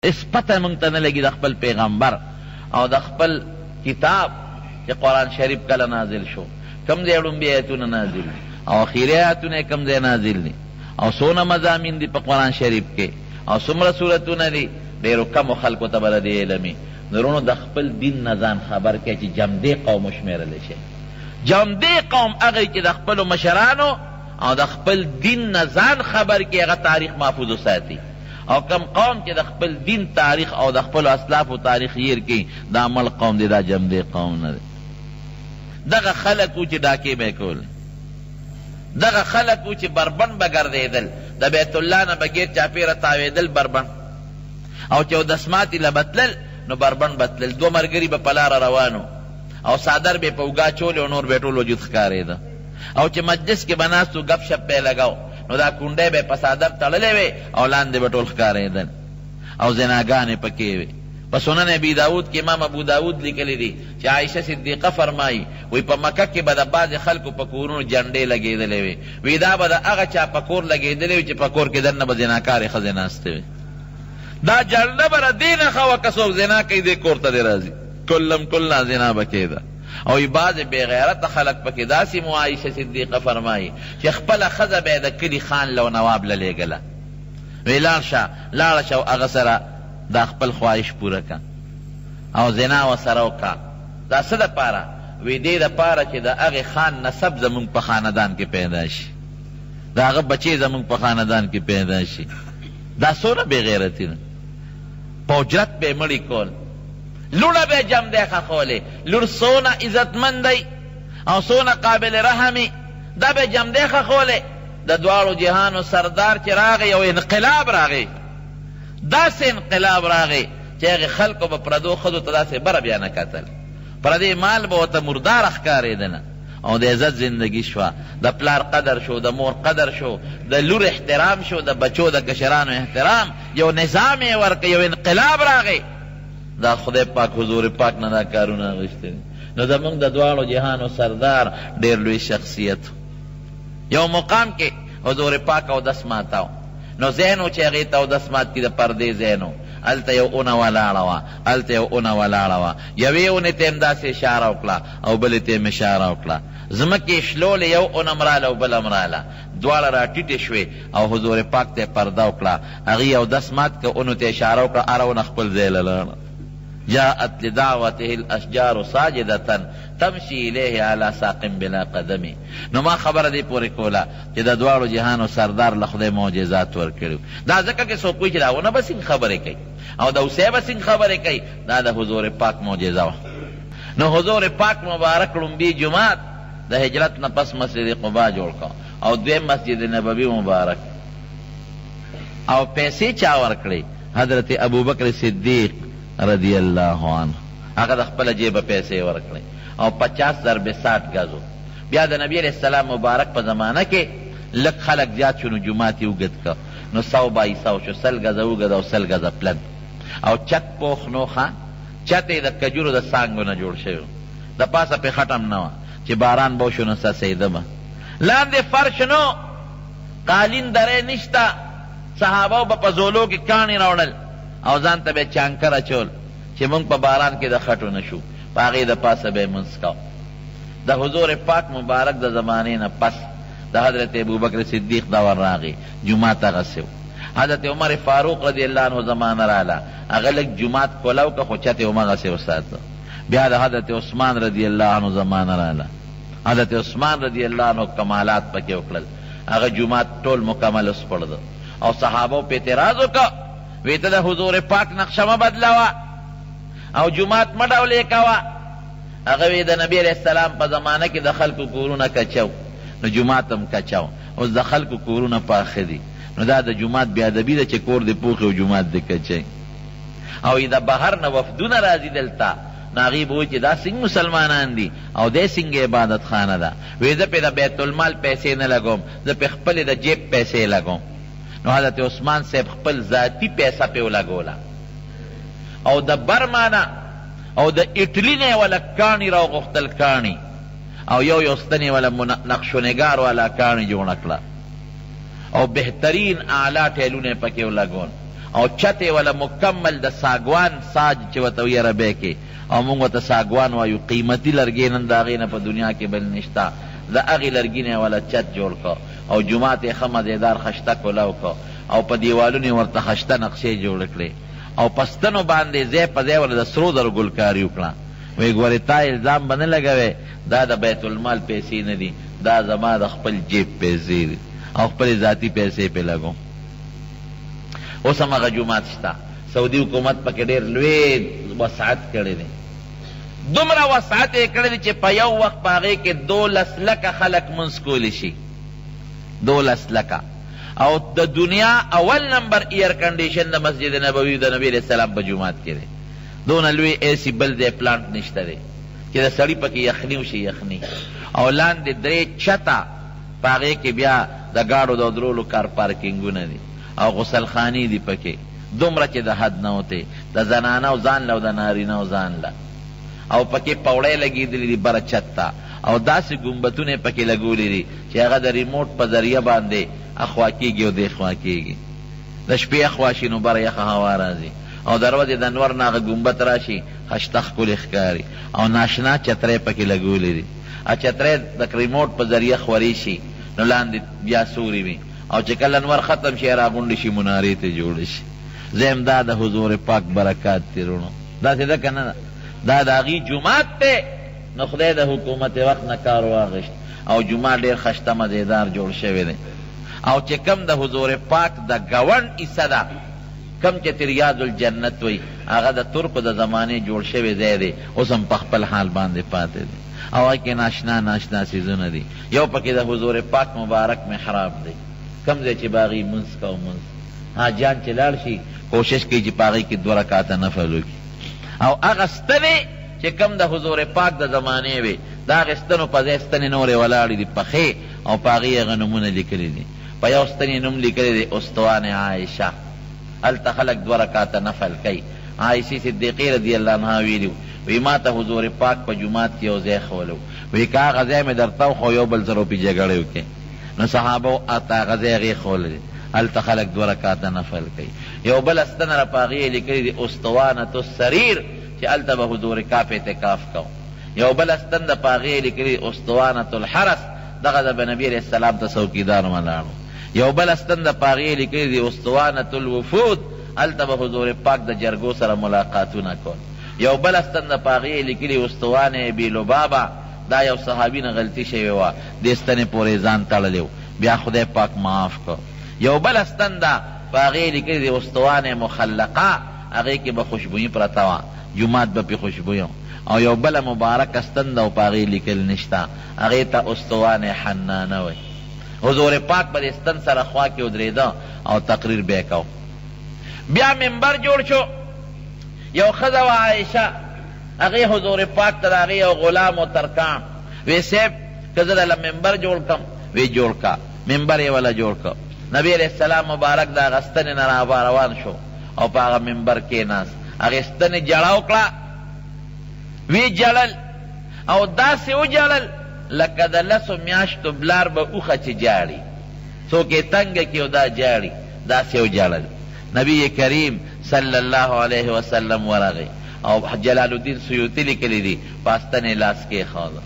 اس پته مونږ ته نه لګي د خپل پیغمبر او د خپل کتاب چې قرآن شریف کله نازل شو، کم ځای ړومبي ایتونه نازل دي او اخیری ایتونه کم ځای نازل دي، او څونه مضامین دي په قرآن شریف کې، او څومره سورتونه دي، ډېرو کمو خلکو ته به د دې علمي. نورونو د خپل دین نه ځان خبر کړي چې جمدې قوم وشمېرلی شي. جمدې قوم هغه چې د خپلو مشرانو او د خپل دین نه ځان خبر کړي، هغه تاریخ محفوظ وساتي. او کم قوم چې د خپل دین تاریخ او د خپلو اسلافو تاریخ هیر کړي، دا مړ قوم دی، دا جمدې قوم نه دی. دغه خلک و چې ډاکې به یې کول، دغه خلک و چې بربند به ګرځېدل، د بیت الله نه بغیر چاپېره تاوېدل بربند، او چې اودسماتې له بتلل نو بربند بتلل. دو ملګري به په لاره روانو او څادر به یې په اوږه چولې او نور به یې ټول وجود ښکارېده، او چې مجلس کې به ناست و ګپ شپ به یې لګاو نو دا کونډۍ به یې په څادر تړلې وې او لاندې به ټول ښکارېدل، او زناګانې پکې وې. په سنن ابي داود کې امام ابو داود لیکلی دي چې عایشه صدیقه فرمایي، وی په مکه کې به د بعضې خلکو په کورونو جنډې لګېدلې وې، وی دا به د هغه چا په کور لګېدلې وې چې په کور کې دننه به زناکارې ښځې ناستې وې. دا جنډه به د دې نښه وه که څوک زنا کوي دې کور ته دې راځي، کلم کلنا زنا به کېده. او بعضې بې غیرته خلک پکې داسې مو عایشه صدیقه فرمایي چې خپله ښځه به یې د کلي خان لو نواب له لېږله، وی لاړه شه او هغه سره دا خپل خواهش پوره که او زنا ورسره وکړه. دا څه دپاره؟ وی دې دپاره چې د هغې خان نسب زمونږ په خاندان کې پیدا شي، د هغه بچې زمونږ په خاندان کې پیدا شي. دا څونه بې غیرتي ده. په اجرت به یې مړي کول، لوڼه به یې جمدی ښخولې. لور څونه عزتمند دی او څونه قابل رحمي، دا به یې جمدی ښخولې. د دواړو جهانو سردار چې راغی یو انقلاب راغی، داسې انقلاب راغی چې هغې خلکو به پردو ښځو ته داسې بره بیا نه کتل، پردې مال به ورته مردار ښکارېدنه، او د عزت زندگی شوه، د پلار قدر شو، د مور قدر شو، د لور احترام شو، د بچو د کشرانو احترام، یو نظام یې ورکړ، یو انقلاب راغی. دا خدای پاک حضور پاک نه دا کارونه اخیستي. نو زمونږ د دواړو جهانو سردار ډېر لوی شخصیت، یو مقام کې حضور پاک اودس ماتاو، نو ذهنو چې هغې ته اودس مات کړي د پردې ذهنو، هلته یو اونه ولاړه وه، هلته یو اونه ولاړه وه. یوې اونې ته یې همداسې اشاره وکړه او بلې ته یې اشاره وکړه، ځمکې شلولې، یو اونه مراله او بله مراله، دواړه را ټیټې شوې او حضور پاک ته یې پرده وکړه، هغې اودس مات که اونو ته اشاره وکړه، هره اونه خپل ځای له لاړه. جاءت لدعوته الاشجار ساجدة تمشي الیه علی ساق بلا قدمی. نو ما خبره دی پورې کوله چې د دواړو جهانو سردار له خدای معجزات ورکړي. دا ځکه که څوک وایي چې دا ونه به څنګه خبرې کوي او د اوسۍ به څنګه خبرې کوي، دا د حضور پاک معجزه وه. نو حضور پاک مبارک لومبي جماعت د هجرت نه پس مسجد قبا جوړ کړ او دویم مسجد نبوي مبارک. او پیسې چا ورکړې؟ حضرت ابوبکر صدیق رضی اللہ عنہ، هغه د خپله جیبه پیسې ورکړې او 50 ضرب 60 گزو. بیا د نبی علیہ السلام مبارک په زمانه کې لږ خلک زیات شو، نو جومات یې اوږد که، نو 100 بای 100 شو، 100 گزه اوږد او 100 گزه پلن، او چت پوخ نو ښه، چت یې د کجورو د څانګو نه جوړ شوی، د پاسه پې خټم نه وه چې باران به وشو نو څڅېده به، لاندې فرش نو، قالین دری نشته، صحابو به په زولو کې کاڼي راوړل او ځان ته به چانکر اچول چې مونږ په باران کې د خټو نه شو، په هغې د پاسه به یې منځ کاو. د حضور پاک مبارک د زمانې نه پس د حضرت ابوبکر صدیق دور راغی، جومات هغسې و. حضرت عمر فاروق رضی اللہ عنہ زمانه راله، هغه لږ جومات کولاو که خو چت یې همغسې وساته. بیا د حضرت عثمان رضی اللہ عنہ زمانه راله، حضرت عثمان رضی اللہ عنہ کمالات پکې وکړل، هغه جومات ټول مکمل وسپړده او صحابو په اعتراض وکړه، وی ته د حضور پاک نقشه مه بدلوه او جومات مه ډولې کوه. هغه وی د نبی علیہ السلام په زمانه کې د خلکو کورونه کچو، نو جومات هم کچو، اوس د خلکو کورونه پاخه دي، نو دا د جومات بیادبي ده چې کور دې پوخ او جومات دې کچی. او د بهر نه وفدونه راځي دلته، نو هغې به وایي چې دا څنګه مسلمانان دي او دی څنګه عبادت خانه ده. وی زه پې د بیت المال پیسې نه لګوم، زه پې خپلې د جیب پیسې لګوم. نو حضرت عثمان صاحب خپل ذاتی پیسه پې ولګوله او د برمانه او د اټلي نه یې وله کاڼي راوغوښتل، کاڼي، او یو ستن یې وله نقشونګار والا کاڼي جوړه کړه او بهترین اعلی ټیلونه یې پکې ولګول او چته ولا مکمل د ساګوان ساج چې ورته وي عربی کې، او موږ ورته ساګوان وایو. قیمتي لرګی نن د هغې نه په دنیا کې بل نشته. د هغې لرګي نه ولا چت جوړ کړه او جومات یې ښه مزېدار خشته کولو کړه او په دیوالونو یې ورته خشته نقشې جوړې کړې او په ستنو باندې ځای په ځای ورته د سرو زرو ګلکاري وکړه. وایي ګورې تا الزام به نه لګوې، دا د بیت المال پیسې نه دي، دا زما د خپل جیب پیسې دي او خپل ذاتی پیسې پې لګوم. اوس هم هغه جومات شته. سعودي حکومت پکې ډېر لوی وسعت کړی دی. دومره وسعت یې کړی دی چې په یو وخت په هغې کې 12 لکه خلک منځ کولی شي. 12 لکه. او د دنیا اول نمبر ایئر کنډیشن د مسجد نبوي د نبي علیه السلام په جومات کې دی. دونه لوی ایسی بل دی پلانټ نشته دی چې د سړي پکې یخني وشي یخني. او لاندې 3 چته په هغې کې بیا د ګاډو د درولو کار پارکینګونه دي او غسلخانې دي پکې دومره چې د حد نه وتې د زنانو ځان له او د نارینهو ځان له. او پکې پوړۍ لګېدلي دي بره چت ته او داسې ګمبتونه یې پکې لګولي دي چې هغه د ریموټ په ذریعه باندې اخوا کېږي او دې خوا کېږي. د شپې اخوا شي نو بره یخه هوا راځي او د ورځې د انور نه هغه ګمبت راشي خشته ښکلې ښکاري او ناشنا چترۍ پکې لګولې دي. چترۍ د ریموټ په ذریعه خورې شي نو لاندې بیا سوري وي او چې کله انور ختم شي راغونډې شي منارې ته جوړې شي. زم دا د حضور پاک برکات دی رونو. داسې ده که نه ده؟ دا د هغې جومات دی نو خدای د حکومت وخت نه کار واغشت او جومات ډېر خشته مزېدار جوړ شوی دی. او چې کم د حضور پاک د ګوند حصه ده کم چې ریاض الجنت وی هغه د ترکو د زمانې جوړ شوی ځای دی اوس هم په خپل حال باندې پاتې دی او هغې کې ناشنا ناشنا څیزونه دي. یو پکې د حضور پاک مبارک محراب دی کم ځای چې به هغې منځ کو منځ حاجیان چې لاړ شي کوشش کوي چې په هغې کې 2 رکعته نفل وکړي. او هغه ستنې چې کم د حضور پاک د زمانې وي دا هغې ستنو په ځای ستنې نورې ولاړې دي پخې او په هغې هغه نومونه لیکلي دي. په یو ستنې نوم لیکلی دی استوان عایشه. هلته خلک 2 رکعته نفل کوي. عایشې صدیقې رضی الله عنها ویلي وی ما ته حضور پاک په جومات کې یو ځای ښوولو وی که هغه ځای مې درته وښو یو بل سره پې جګړې وکړې نو صحابو اته هغه ځای هغې ښوولی هلته خلک 2 رکعته نفل کوي. یو بل ستنه را په هغې یې لیکلي دي استوانة السریر چې هلته به حضور کاف اعتکاف کو. یو بل ستن د په هغې یې لیکلي استوانة الحرس دغه د نبي علیه السلام ته څوکیدار ولاړو. یو بل ستن د په هغې یې لیکلي دي استوانة الوفود هلته به حضور پاک د جرګو سره ملاقاتونه کول. یو بل ستن د په هغې یې لیکلي استوانه ابي لبابه دا یو صحابي نه غلطي شوې وه دې ستنې پورې ځان تړلی و بیا خدای پاک معاف کړ. یو بل ستن ده په هغې یې لیکلي دي استوانه مخلقه هغې کې به خوشبویي پرته وه جومات به پې خوشبویه او یو بله مبارکه ستن ده او په هغې لیکل نشته هغې ته استوانه حنانه وی. حضور پاک به د ستن سره خوا کې ودرېده او تقریر به یې کو. بیا منبر جوړ شو. یو ښځه وه عایشه هغې حضور پاک ته د هغې یو غلام و ترکان وی صاحب که زه دله منبر جوړ کړم وی جوړ که. منبر یې وله جوړ که. نبی علیه السلام مبارک د هغه ستنې نه روان شو او په هغه منبر کېناست. هغې ستنې جړه وکړه وی جړل او داسې وجړل لکه د 10 میاشتو بلار به اوښه چې جاړي څوک یې تنګه کړي او دا جاړي داسې وجړل. نبی کریم صلی الله علیه وسلم ورغی او جلال الدین سیوطي لیکلی دي په ستنې لاس کېښوده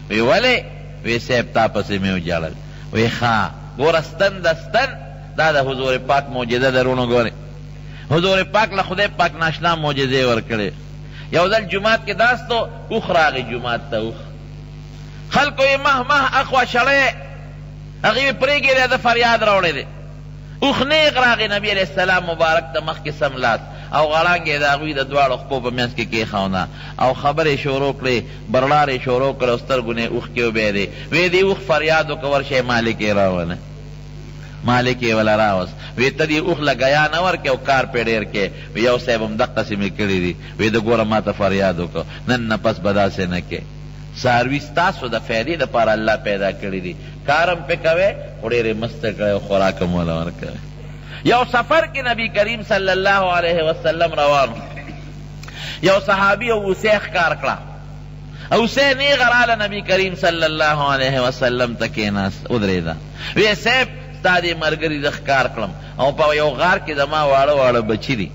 وی ولې وی صاحب تا پسې مې وجړل وی ښه ګوره ستن د ستن دا د حضور پاک معجزه درونو ګورې حضور پاک له خدای پاک ناشنا معجزې ورکړې. یو ځل جومات کې داستو اوښ راغی جومات ته اوښ خلکو یې مه مه اخوا شړی هغې یې پرېږدی ده فریاد راوړی دی اوښ نیغ راغی نبي علیه السلام مبارک ته مخکې سملاس او غړانګې د هغوی د دواړو خپو په منځ کې کېښونه او خبرې شروع کړې برلارې شروع کړې او سترګو نه یې اوښ کې وبهېدې وی دې اوښ فریاد وکړه ورشئ مالک یې راوله مالک یې وله راوست وی ته دې اوښ له ګیا نه ورکې او کار پې ډېر کې وی یو صاحب هم دقسې مې کړي دي وی د ګوره ما ته فریاد وکړه نن نه پس به داسې نه کې. څاروي ستاسو د فایدې دپاره الله پیدا کړي دي کارم پې کوئ خو ډېرې مسته کړئ او خوراک هم وله ورکوئ. یو سفر کې نبی کریم صلی الله علیه وسلم روانو یو صحابي او اوسۍ ښکار کړه اوسۍ نیغه راله نبی کریم صلی الله علیه وسلم ته کېناست ودرېده وی صاحب ستا دې ملګري زه ښکار کړم او په یو غار کې زما واړه واړه بچي دي،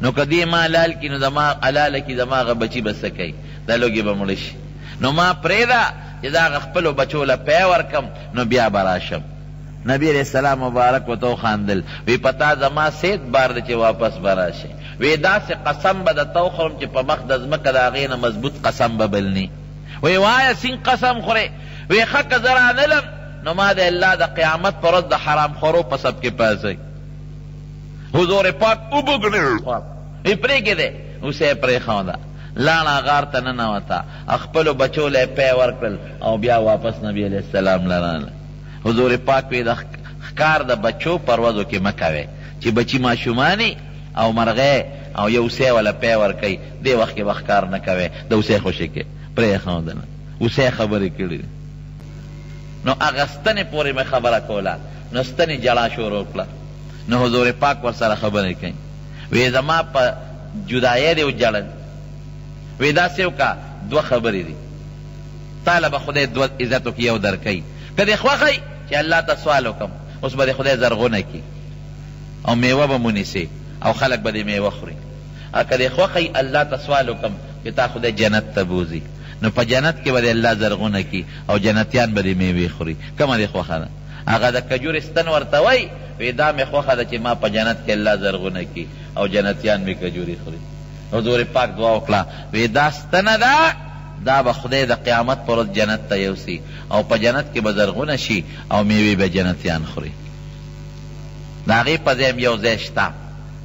نو که دې ما حلال کړي نو زما حلاله کړي زما هغه بچي به څه کوي؟ دا لوږې به مړه شي. نو ما پرېږده چې دا هغه خپلو بچو له پی ورکم نو بیا به راشم. نبی علیہ السلام مبارک ورته وخاندل، وی پتا زما سید بار دی چې واپس به راشي. وی داسې قسم به درته وخورم چې په مخ د ځمکه د هغې نه مضبوط قسم به بل نی. وی وایه سین قسم خورې؟ وی ښه که زه رانلم نو ما د الله د قیامت پر ورځ د حرام خورو په سب کې پاسی. حضور پاک وبګنل وی پرېږدې، اوس یې پرېښوده، لاړه غار ته ننوته، خپلو بچو له یې پی ورکړل او بیا واپس نبی علیہ السلام له راغله. حضور پاک وی د ښکار د بچو پروازو کې مه کوئ چې بچي ماشومانې او مرغۍ او یو اوسۍ وله پی ورکوي، دې وخت کې به ښکار نه کوئ، د اوسۍ خوشې کې پرېښودله. اوسۍ خبرې کړي نو هغه ستنې پورې مې خبره کوله، نو ستنې جړا شروع کړه. نو حضور پاک ورسره خبرې کوي، وی زما په جدایۍ دې وجړل. وی داسې وکړه دوه خبرې دي، تاله به خدای دوه عزت وکړي یو درکوي. که دې خوښئ چې الله ته سوال وکړم، اوس به دې خدای زرغونه کړي او میوه به مونیسي او خلک به دې میوه خوري. که دې خوښئ الله ته سوال وکړم چې تا خدای جنت ته بوځي، نو په جنت کې به دې الله زرغونه کړي او جنتیان به دې میوې خوري. کومه دې خوښه ده؟ هغه د کجورې ستن ورته وایي، وی دا مې خوښه ده چې ما په جنت کې الله زرغونه کړي او جنتیان مې کجورې خوري. حضور پاک دعا وکړه، وی دا ستنه ده، دا به خدای د قیامت پر ورځ جنت ته یوسي او په جنت کې به زرغونه شي او میوې به جنتیان خوري. د هغې په ځای یو ځای شته،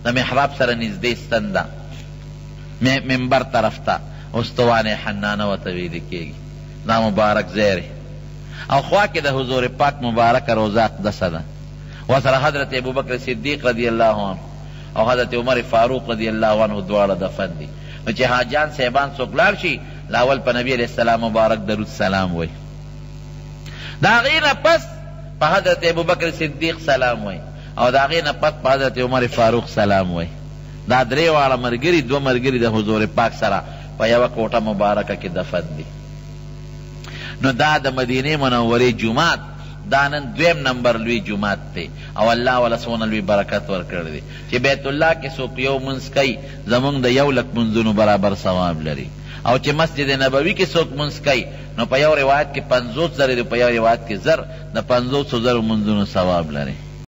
د محراب سره نږدې ستن ده، منبر طرف ته استوان حنانه ورته ویلې کېږي، دا مبارک ځای دی. او خوا کې د حضور پاک مبارکه روضه اقدسه ده، ورسره حضرت ابوبکر صدیق رضی الله عنه او حضرت عمر فاروق رضی الله عنه دواړه دفن دي. نو چې حاجیان صاحبان څوک لاړ شي، لاول په نبی علیہ السلام مبارک درود سلام وای، د هغې نه پس په حضرت ابوبکر صدیق سلام وای او د هغې نه پس په حضرت عمر فاروق سلام وای. دا درې واړه ملګري، دوه ملګري د حضور پاک سره په یوه کوټه مبارکه کې دفن دي. نو دا د مدینې منورې جومات دا نن دویم نمبر لوی جومات دی او الله ولا څونه لوی برکت ورکړی دی چې بیت الله کې څوک یو منځ کوي زمونږ د 100,000 منځونو برابر ثواب لري، او چې مسجد نبوي کې څوک منځ کوي نو په یو روایت کې 50,000 دی، په یو روایت کې 1000 د 50,000 منځونو ثواب لري.